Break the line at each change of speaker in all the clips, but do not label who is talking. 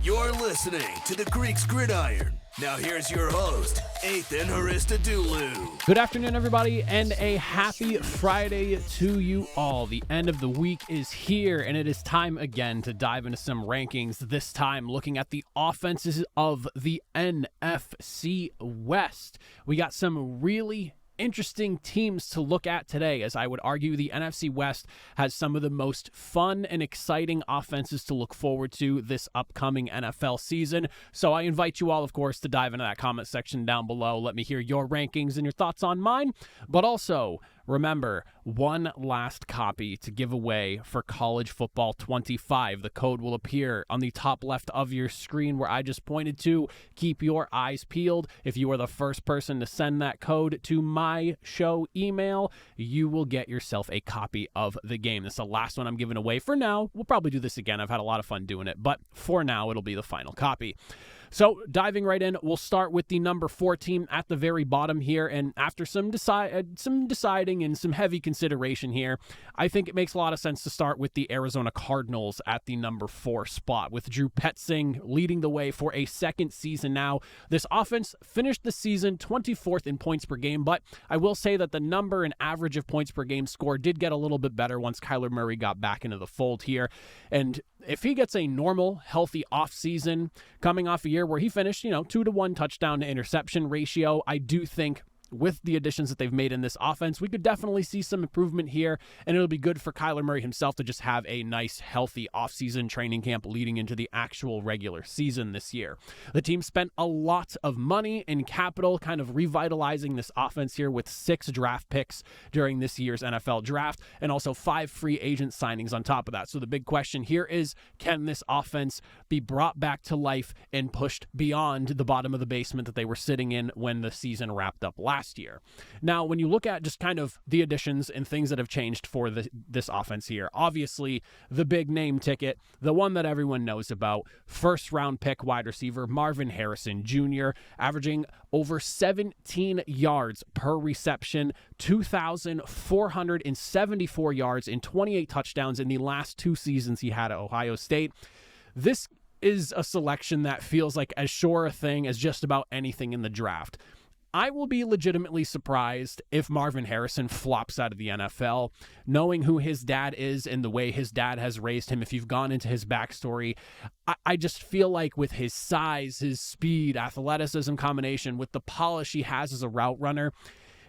You're listening to the Greeks Gridiron. Now here's your host, Ethan Haristadoulou.
Good afternoon, everybody, and a happy Friday to you all. The end of the week is here, and it is time again to dive into some rankings, this time looking at the offenses of the NFC West. We got some really interesting teams to look at today, as I would argue the NFC West has some of the most fun and exciting offenses to look forward to this upcoming NFL season. So I invite you all, of course, to dive into that comment section down below. Let me hear your rankings and your thoughts on mine, but also remember, one last copy to give away for College Football 25. The code will appear on the top left of your screen where I just pointed to. Keep your eyes peeled. If you are the first person to send that code to my show email, you will get yourself a copy of the game. This is the last one I'm giving away for now. We'll probably do this again. I've had a lot of fun doing it, but for now, it'll be the final copy. So diving right in, we'll start with the number 4 team at the very bottom here. And after some deciding and some heavy consideration here, I think it makes a lot of sense to start with the Arizona Cardinals at the number 4 spot, with Drew Petzing leading the way for a second season now. This offense finished the season 24th in points per game, but I will say that the number and average of points per game score did get a little bit better once Kyler Murray got back into the fold here. And if he gets a normal, healthy offseason coming off a year where he finished, 2-to-1 touchdown to interception ratio, I do think with the additions that they've made in this offense, we could definitely see some improvement here, and it'll be good for Kyler Murray himself to just have a nice, healthy offseason training camp leading into the actual regular season this year. The team spent a lot of money and capital kind of revitalizing this offense here with 6 draft picks during this year's NFL draft, and also 5 free agent signings on top of that. So the big question here is, can this offense be brought back to life and pushed beyond the bottom of the basement that they were sitting in when the season wrapped up last year? Now, when you look at just kind of the additions and things that have changed for this offense here, obviously the big name ticket, the one that everyone knows about, first round pick wide receiver Marvin Harrison Jr., averaging over 17 yards per reception, 2,474 yards and 28 touchdowns in the last 2 seasons he had at Ohio State. This is a selection that feels like as sure a thing as just about anything in the draft. I will be legitimately surprised if Marvin Harrison flops out of the NFL, knowing who his dad is and the way his dad has raised him. If you've gone into his backstory, I just feel like with his size, his speed, athleticism combination, with the polish he has as a route runner,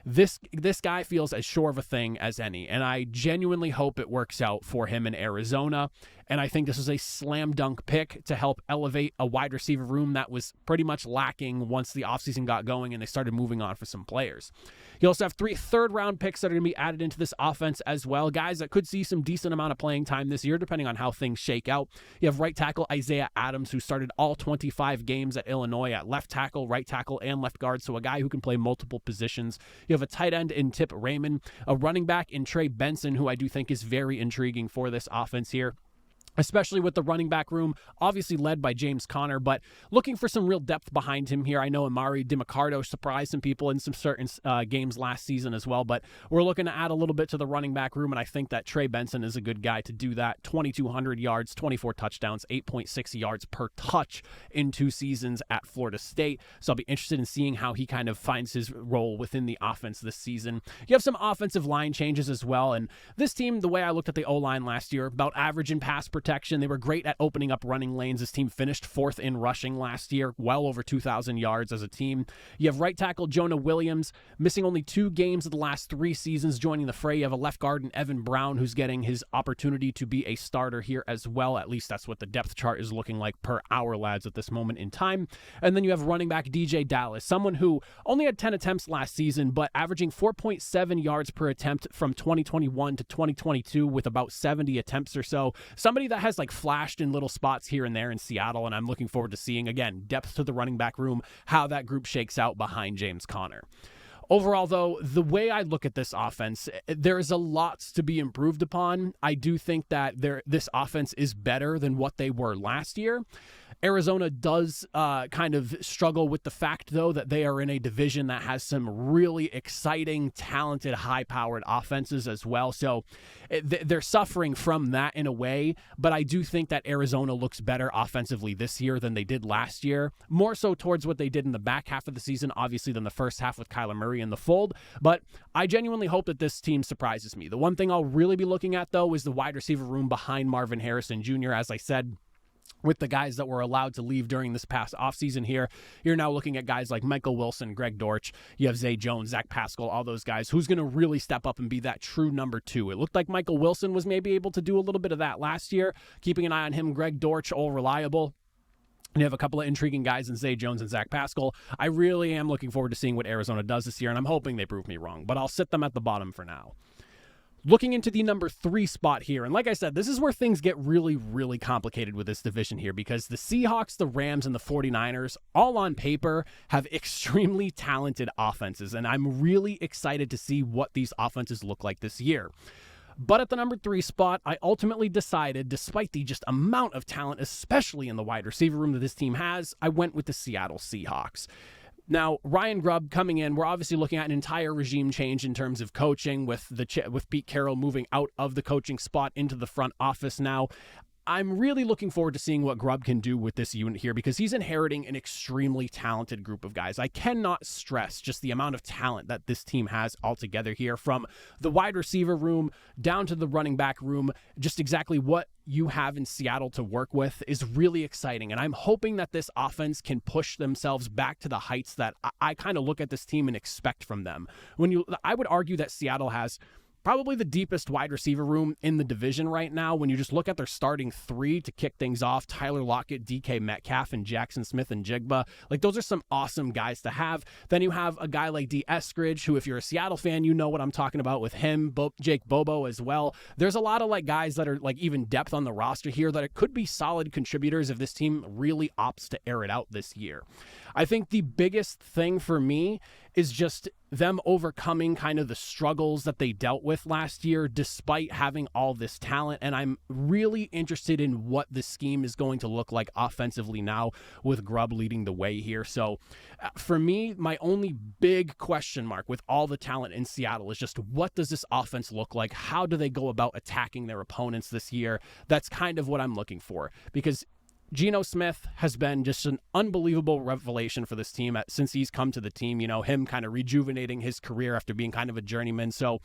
this guy feels as sure of a thing as any, and I genuinely hope it works out for him in Arizona. And I think this is a slam dunk pick to help elevate a wide receiver room that was pretty much lacking once the offseason got going and they started moving on for some players. You also have 3 third-round picks that are going to be added into this offense as well. Guys that could see some decent amount of playing time this year, depending on how things shake out. You have right tackle Isaiah Adams, who started all 25 games at Illinois at left tackle, right tackle, and left guard, so a guy who can play multiple positions. You have a tight end in Tip Raymond, a running back in Trey Benson, who I do think is very intriguing for this offense here, especially with the running back room, obviously led by James Conner, but looking for some real depth behind him here. I know Amari DiMarcardo surprised some people in some certain games last season as well, but we're looking to add a little bit to the running back room, and I think that Trey Benson is a good guy to do that. 2,200 yards, 24 touchdowns, 8.6 yards per touch in 2 seasons at Florida State, so I'll be interested in seeing how he kind of finds his role within the offense this season. You have some offensive line changes as well, and this team, the way I looked at the O-line last year, about average in pass protection. They were great at opening up running lanes. This team finished 4th in rushing last year, well over 2,000 yards as a team. You have right tackle Jonah Williams, missing only 2 games of the last 3 seasons, joining the fray. You have a left guard in Evan Brown, who's getting his opportunity to be a starter here as well. At least that's what the depth chart is looking like per our lads at this moment in time. And then you have running back DJ Dallas, someone who only had 10 attempts last season, but averaging 4.7 yards per attempt from 2021 to 2022 with about 70 attempts or so. Somebody that has flashed in little spots here and there in Seattle, and I'm looking forward to seeing, again, depth to the running back room, how that group shakes out behind James Conner. Overall, though, the way I look at this offense, there is a lot to be improved upon. I do think that this offense is better than what they were last year. Arizona does kind of struggle with the fact, though, that they are in a division that has some really exciting, talented, high-powered offenses as well. So they're suffering from that in a way, but I do think that Arizona looks better offensively this year than they did last year, more so towards what they did in the back half of the season, obviously, than the first half with Kyler Murray in the fold. But I genuinely hope that this team surprises me. The one thing I'll really be looking at, though, is the wide receiver room behind Marvin Harrison Jr., as I said. With the guys that were allowed to leave during this past offseason here, you're now looking at guys like Michael Wilson, Greg Dortch, you have Zay Jones, Zach Pascal, all those guys. Who's going to really step up and be that true number two? It looked like Michael Wilson was maybe able to do a little bit of that last year. Keeping an eye on him, Greg Dortch, all reliable. And you have a couple of intriguing guys in Zay Jones and Zach Pascal. I really am looking forward to seeing what Arizona does this year, and I'm hoping they prove me wrong, but I'll sit them at the bottom for now. Looking into the number 3 spot here, and like I said, this is where things get really, really complicated with this division here, because the Seahawks, the Rams, and the 49ers, all on paper, have extremely talented offenses, and I'm really excited to see what these offenses look like this year. But at the number 3 spot, I ultimately decided, despite the just amount of talent, especially in the wide receiver room that this team has, I went with the Seattle Seahawks. Now, Ryan Grubb coming in, we're obviously looking at an entire regime change in terms of coaching with Pete Carroll moving out of the coaching spot into the front office now. I'm really looking forward to seeing what Grubb can do with this unit here, because he's inheriting an extremely talented group of guys. I cannot stress just the amount of talent that this team has altogether here, from the wide receiver room down to the running back room. Just exactly what you have in Seattle to work with is really exciting, and I'm hoping that this offense can push themselves back to the heights that I kind of look at this team and expect from them. I would argue that Seattle has probably the deepest wide receiver room in the division right now. When you just look at their starting 3 to kick things off, Tyler Lockett, DK Metcalf, and Jackson Smith and Jigba. Like, those are some awesome guys to have. Then you have a guy like D. Eskridge, who, if you're a Seattle fan, you know what I'm talking about with him, Jake Bobo as well. There's a lot of guys that are even depth on the roster here that it could be solid contributors if this team really opts to air it out this year. I think the biggest thing for me is just them overcoming kind of the struggles that they dealt with last year despite having all this talent. And I'm really interested in what the scheme is going to look like offensively now with Grubb leading the way here. So for me, my only big question mark with all the talent in Seattle is just, what does this offense look like? How do they go about attacking their opponents this year? That's kind of what I'm looking for, because Geno Smith has been just an unbelievable revelation for this team since he's come to the team, him kind of rejuvenating his career after being kind of a journeyman. So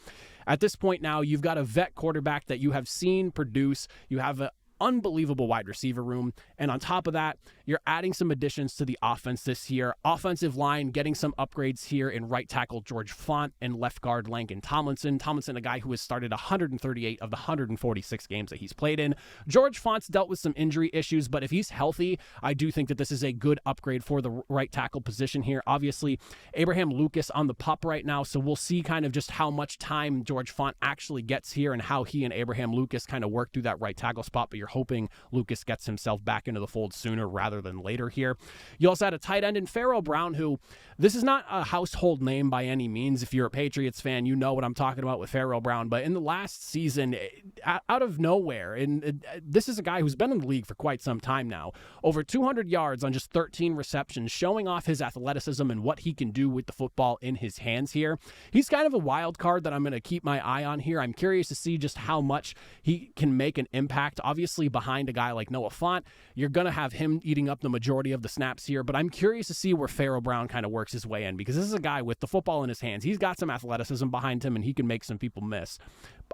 at this point now, you've got a vet quarterback that you have seen produce. You have an unbelievable wide receiver room. And on top of that, you're adding some additions to the offense this year. Offensive line, getting some upgrades here in right tackle George Fant and left guard Langston Tomlinson. Tomlinson, a guy who has started 138 of the 146 games that he's played in. George Fant's dealt with some injury issues, but if he's healthy, I do think that this is a good upgrade for the right tackle position here. Obviously, Abraham Lucas on the pup right now, so we'll see kind of just how much time George Fant actually gets here and how he and Abraham Lucas kind of work through that right tackle spot, but you're hoping Lucas gets himself back into the fold sooner rather than later here. You also had a tight end in Pharaoh Brown, who, this is not a household name by any means. If you're a Patriots fan, you know what I'm talking about with Pharaoh Brown, but in the last season, out of nowhere, and this is a guy who's been in the league for quite some time now, over 200 yards on just 13 receptions, showing off his athleticism and what he can do with the football in his hands here. He's kind of a wild card that I'm going to keep my eye on here. I'm curious to see just how much he can make an impact. Obviously, behind a guy like Noah Fant, you're going to have him eating up the majority of the snaps here, but I'm curious to see where Pharaoh Brown kind of works his way in, because this is a guy with the football in his hands. He's got some athleticism behind him, and he can make some people miss.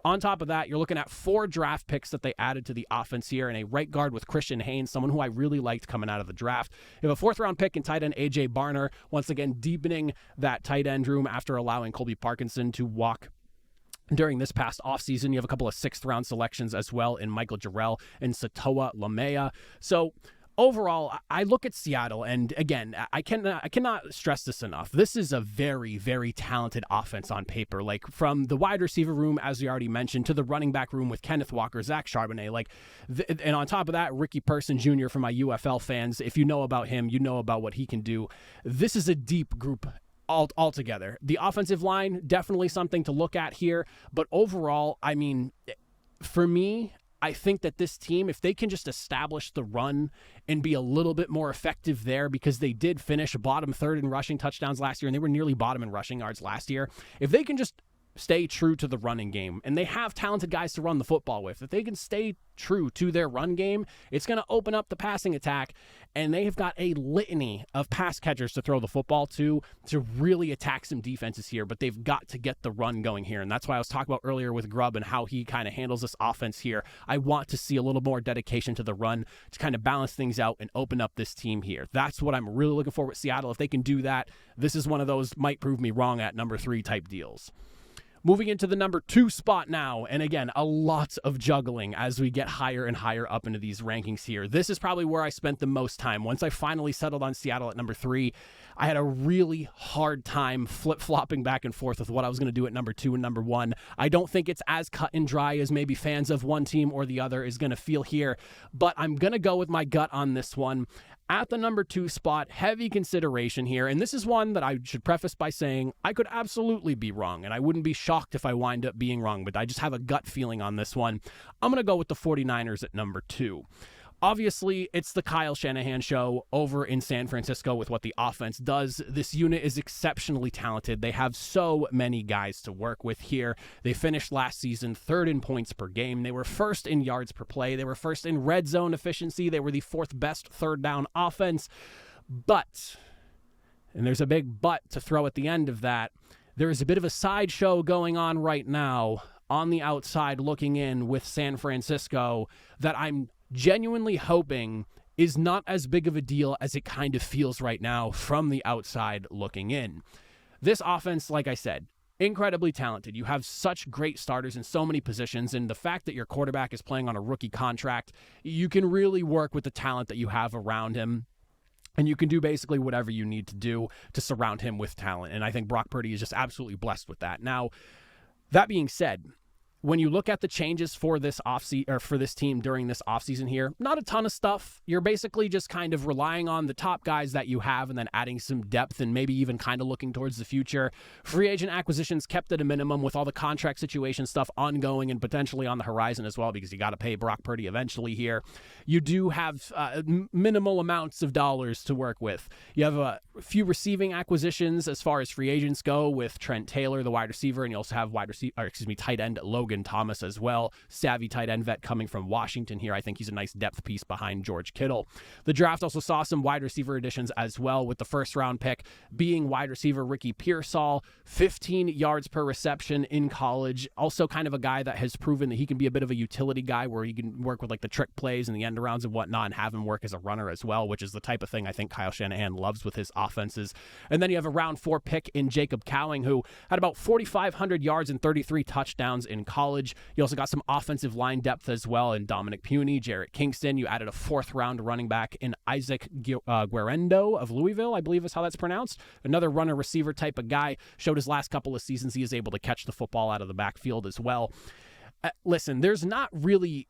On top of that, you're looking at 4 draft picks that they added to the offense here, and a right guard with Christian Haynes, someone who I really liked coming out of the draft. You have a 4th-round pick in tight end A.J. Barner, once again deepening that tight end room after allowing Colby Parkinson to walk during this past offseason. You have a couple of 6th-round selections as well in Michael Jarrell and Satoa Lamea. So overall, I look at Seattle, and again, I cannot stress this enough. This is a very, very talented offense on paper. Like, from the wide receiver room, as we already mentioned, to the running back room with Kenneth Walker, Zach Charbonnet, and on top of that, Ricky Person Jr. for my UFL fans. If you know about him, you know about what he can do. This is a deep group altogether. The offensive line, definitely something to look at here. But overall, I mean, for me, I think that this team, if they can just establish the run and be a little bit more effective there, because they did finish bottom third in rushing touchdowns last year, and they were nearly bottom in rushing yards last year. If they can just stay true to the running game, and they have talented guys to run the football with, if they can stay true to their run game, it's going to open up the passing attack, and they have got a litany of pass catchers to throw the football to really attack some defenses here, but they've got to get the run going here, and that's why I was talking about earlier with Grubb and how he kind of handles this offense here. I want to see a little more dedication to the run to kind of balance things out and open up this team here. That's what I'm really looking for with Seattle. If they can do that, this is one of those might prove me wrong at number 3 type deals. Moving into the number 2 spot now, and again, a lot of juggling as we get higher and higher up into these rankings here. This is probably where I spent the most time. Once I finally settled on Seattle at number 3, I had a really hard time flip-flopping back and forth with what I was going to do at number 2 and number 1. I don't think it's as cut and dry as maybe fans of one team or the other is going to feel here, but I'm going to go with my gut on this one. At the number 2 spot, heavy consideration here, and this is one that I should preface by saying I could absolutely be wrong, and I wouldn't be shocked if I wind up being wrong, but I just have a gut feeling on this one. I'm going to go with the 49ers at number 2. Obviously, it's the Kyle Shanahan show over in San Francisco with what the offense does. This unit is exceptionally talented. They have so many guys to work with here. They finished last season 3rd in points per game. They were 1st in yards per play. They were 1st in red zone efficiency. They were the 4th best 3rd down offense. But, and there's a big but to throw at the end of that, there is a bit of a sideshow going on right now on the outside looking in with San Francisco that I'm genuinely hoping is not as big of a deal as it kind of feels right now from the outside looking in. This offense, like I said, incredibly talented. You have such great starters in so many positions, and the fact that your quarterback is playing on a rookie contract, you can really work with the talent that you have around him, and you can do basically whatever you need to do to surround him with talent, and I think Brock Purdy is just absolutely blessed with that. Now, that being said, when you look at the changes for this for this team during this offseason here, not a ton of stuff. You're basically just kind of relying on the top guys that you have and then adding some depth and maybe even kind of looking towards the future. Free agent acquisitions kept at a minimum with all the contract situation stuff ongoing and potentially on the horizon as well, because you got to pay Brock Purdy eventually here. You do have minimal amounts of dollars to work with. You have a few receiving acquisitions as far as free agents go with Trent Taylor, the wide receiver, and you also have tight end Logan Thomas as well. Savvy tight end vet coming from Washington here. I think he's a nice depth piece behind George Kittle. The draft also saw some wide receiver additions as well, with the 1st round pick being wide receiver Ricky Pearsall, 15 yards per reception in college. Also kind of a guy that has proven that he can be a bit of a utility guy where he can work with like the trick plays and the end arounds and whatnot and have him work as a runner as well, which is the type of thing I think Kyle Shanahan loves with his offenses. And then you have a round 4 pick in Jacob Cowing, who had about 4,500 yards and 33 touchdowns in college. You also got some offensive line depth as well in Dominic Puny, Jarrett Kingston. You added a 4th round running back in Isaac Guerendo of Louisville, I believe is how that's pronounced. Another runner receiver type of guy. Showed his last couple of seasons he is able to catch the football out of the backfield as well. Listen, there's not really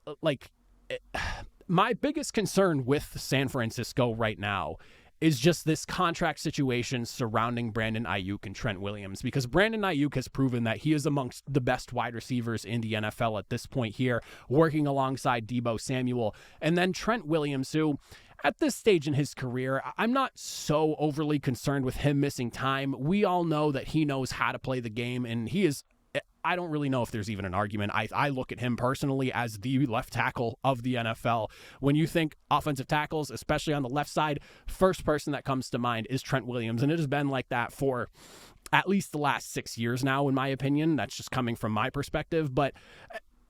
my biggest concern with San Francisco right now is just this contract situation surrounding Brandon Ayuk and Trent Williams, because Brandon Ayuk has proven that he is amongst the best wide receivers in the NFL at this point here, working alongside Deebo Samuel. And then Trent Williams, who at this stage in his career, I'm not so overly concerned with him missing time. We all know that he knows how to play the game, and he is, I don't really know if there's even an argument. I look at him personally as the left tackle of the NFL. When you think offensive tackles, especially on the left side, first person that comes to mind is Trent Williams, and it has been like that for at least the last 6 years now, in my opinion. That's just coming from my perspective, but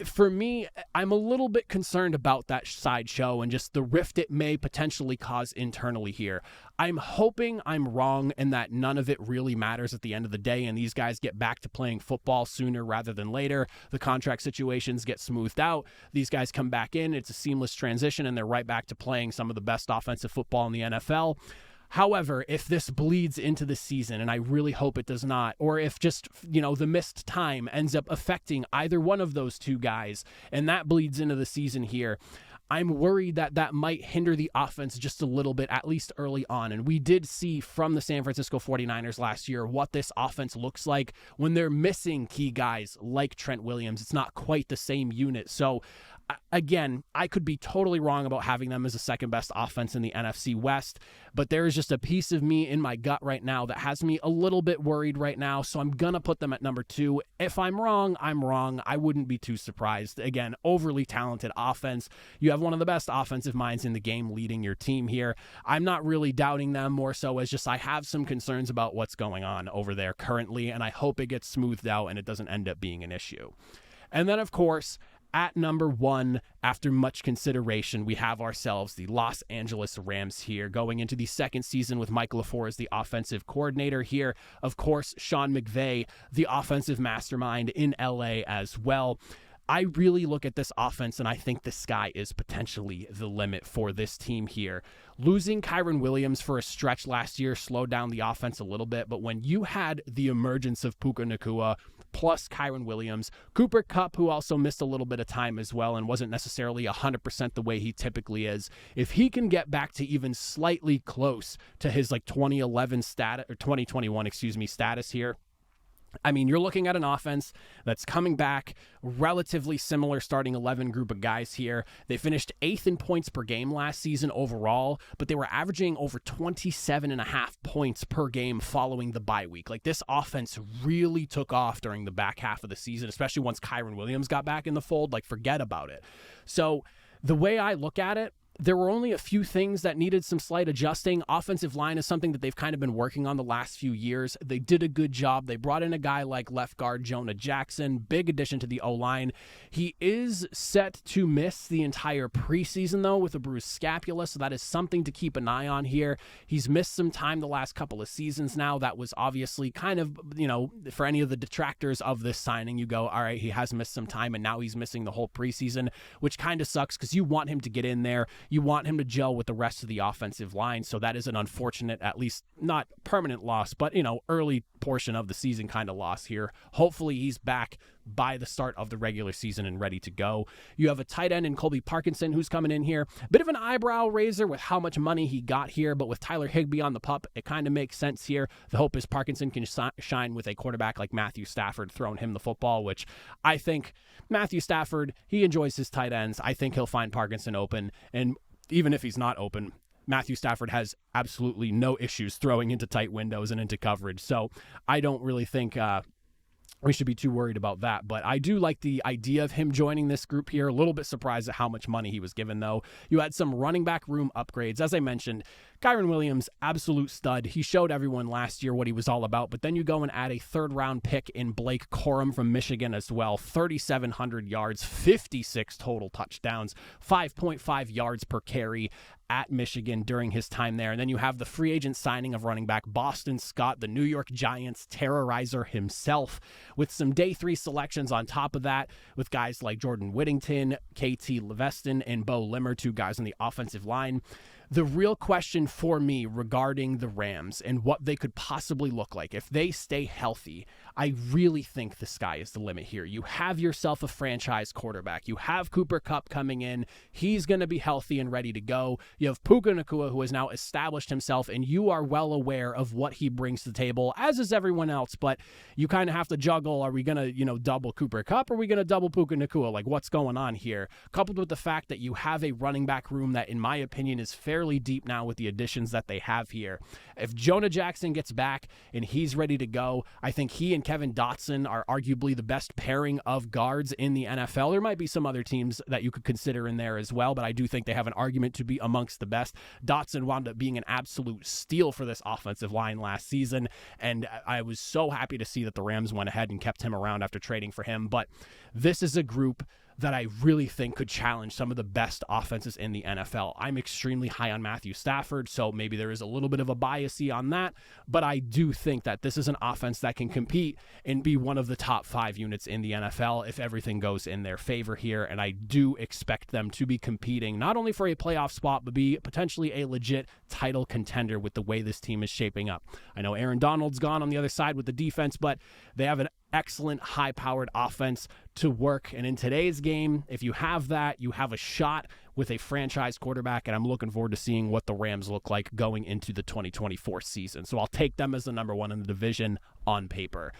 for me, I'm a little bit concerned about that sideshow and just the rift it may potentially cause internally here. I'm hoping I'm wrong and that none of it really matters at the end of the day and these guys get back to playing football sooner rather than later. The contract situations get smoothed out. These guys come back in. It's a seamless transition and they're right back to playing some of the best offensive football in the NFL. However, if this bleeds into the season, and I really hope it does not, or if just, the missed time ends up affecting either one of those two guys, and that bleeds into the season here, I'm worried that that might hinder the offense just a little bit, at least early on. And we did see from the San Francisco 49ers last year what this offense looks like when they're missing key guys like Trent Williams. It's not quite the same unit. So again, I could be totally wrong about having them as the second best offense in the NFC West, but there is just a piece of me in my gut right now that has me a little bit worried right now, so I'm going to put them at number 2. If I'm wrong, I'm wrong. I wouldn't be too surprised. Again, overly talented offense. You have one of the best offensive minds in the game leading your team here. I'm not really doubting them, more so as just I have some concerns about what's going on over there currently, and I hope it gets smoothed out and it doesn't end up being an issue. And then, of course, at number 1, after much consideration, we have ourselves the Los Angeles Rams here, going into the second season with Mike LaFleur as the offensive coordinator here. Of course, Sean McVay, the offensive mastermind in LA as well. I really look at this offense and I think the sky is potentially the limit for this team here. Losing Kyren Williams for a stretch last year slowed down the offense a little bit, but when you had the emergence of Puka Nacua plus Kyren Williams, Cooper Kupp, who also missed a little bit of time as well and wasn't necessarily 100% the way he typically is, if he can get back to even slightly close to his 2011 status or 2021, status here, I mean, you're looking at an offense that's coming back, relatively similar starting 11 group of guys here. They finished 8th in points per game last season overall, but they were averaging over 27.5 points per game following the bye week. This offense really took off during the back half of the season, especially once Kyren Williams got back in the fold. Forget about it. So the way I look at it, there were only a few things that needed some slight adjusting. Offensive line is something that they've kind of been working on the last few years. They did a good job. They brought in a guy like left guard Jonah Jackson, big addition to the O-line. He is set to miss the entire preseason, though, with a bruised scapula, so that is something to keep an eye on here. He's missed some time the last couple of seasons now. That was obviously kind of, for any of the detractors of this signing, you go, all right, he has missed some time, and now he's missing the whole preseason, which kind of sucks because you want him to get in there. You want him to gel with the rest of the offensive line, so that is an unfortunate, at least not permanent loss, but, early portion of the season kind of loss here. Hopefully he's back by the start of the regular season and ready to go. You have a tight end in Colby Parkinson who's coming in here. Bit of an eyebrow raiser with how much money he got here, but with Tyler Higbee on the pup, it kind of makes sense here. The hope is Parkinson can shine with a quarterback like Matthew Stafford throwing him the football, which I think Matthew Stafford, he enjoys his tight ends. I think he'll find Parkinson open, and even if he's not open, Matthew Stafford has absolutely no issues throwing into tight windows and into coverage. So I don't really think we should be too worried about that. But I do like the idea of him joining this group here. A little bit surprised at how much money he was given, though. You had some running back room upgrades. As I mentioned, Kyren Williams, absolute stud. He showed everyone last year what he was all about, but then you go and add a third-round pick in Blake Corum from Michigan as well. 3,700 yards, 56 total touchdowns, 5.5 yards per carry at Michigan during his time there. And then you have the free agent signing of running back Boston Scott, the New York Giants terrorizer himself, with some day 3 selections on top of that, with guys like Jordan Whittington, KT Leveston, and Bo Limmer, 2 guys on the offensive line. The real question for me regarding the Rams and what they could possibly look like if they stay healthy, I really think the sky is the limit here. You have yourself a franchise quarterback. You have Cooper Kupp coming in. He's going to be healthy and ready to go. You have Puka Nacua, who has now established himself, and you are well aware of what he brings to the table, as is everyone else, but you kind of have to juggle. Are we going to, double Cooper Kupp? Or are we going to double Puka Nacua? What's going on here? Coupled with the fact that you have a running back room that, in my opinion, is fairly deep now with the additions that they have here. If Jonah Jackson gets back and he's ready to go, I think he and Kevin Dotson are arguably the best pairing of guards in the NFL. There might be some other teams that you could consider in there as well, but I do think they have an argument to be amongst the best. Dotson wound up being an absolute steal for this offensive line last season, and I was so happy to see that the Rams went ahead and kept him around after trading for him. But this is a group that I really think could challenge some of the best offenses in the NFL. I'm extremely high on Matthew Stafford, so maybe there is a little bit of a bias on that, but I do think that this is an offense that can compete and be one of the top 5 units in the NFL if everything goes in their favor here, and I do expect them to be competing not only for a playoff spot, but be potentially a legit title contender with the way this team is shaping up. I know Aaron Donald's gone on the other side with the defense, but they have an excellent high-powered offense to work. And in today's game, if you have that, you have a shot with a franchise quarterback, and I'm looking forward to seeing what the Rams look like going into the 2024 season. So I'll take them as the number one in the division on paper.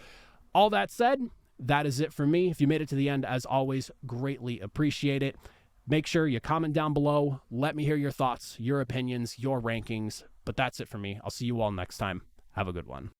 All that said, that is it for me. If you made it to the end, as always, greatly appreciate it. Make sure you comment down below. Let me hear your thoughts, your opinions, your rankings. But that's it for me. I'll see you all next time. Have a good one.